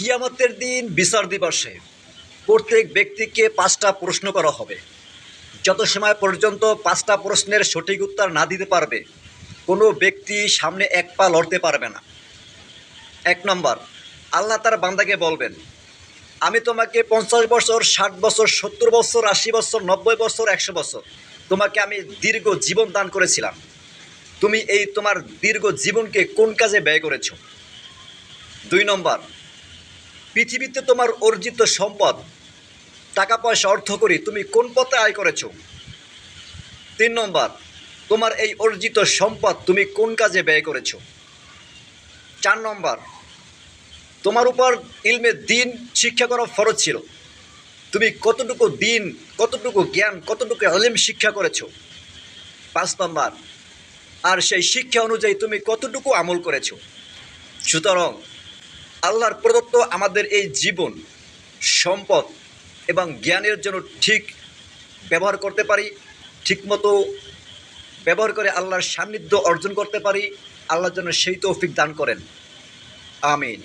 কিয়ামতের দিন বিচার দিবসে প্রত্যেক ব্যক্তিকে 5টা প্রশ্ন করা হবে। যত সময় পর্যন্ত 5টা প্রশ্নের সঠিক উত্তর না দিতে পারবে, কোনো ব্যক্তি সামনে এক পা লড়তে পারবে না। 1 নম্বর, আল্লাহ তার বান্দাকে বলবেন, আমি তোমাকে 50 বছর, 60 বছর, 70 বছর, 80 বছর, 90 বছর, 100 বছর তোমাকে আমি দীর্ঘ জীবন দান করেছিলাম। তুমি এই তোমার দীর্ঘ জীবনকে কোন কাজে ব্যয় করেছো? 2 নম্বর, পৃথিবীতে তোমার অর্জিত সম্পদ, টাকা পয়সা, অর্থকড়ি তুমি কোন পথে আয় করেছো? 3 নম্বর, তোমার এই অর্জিত সম্পদ তুমি কোন কাজে ব্যয় করেছো? 4 নম্বর, তোমার উপর ইলমে দ্বীন শিক্ষা করা ফরজ ছিল। তুমি কতটুকু দ্বীন, কতটুকু জ্ঞান, কতটুকু ইলম শিক্ষা করেছো? 5 নম্বর, আর সেই শিক্ষা অনুযায়ী তুমি কতটুকু আমল করেছো? সুতরাং আল্লাহর প্রদত্ত আমাদের এই জীবন, সম্পদ এবং জ্ঞানের জন্য ঠিক ব্যবহার করতে পারি, ঠিকমতো ব্যবহার করে আল্লাহর সান্নিধ্য অর্জন করতে পারি। আল্লাহর জন্য সেই তৌফিক দান করেন। আমিন।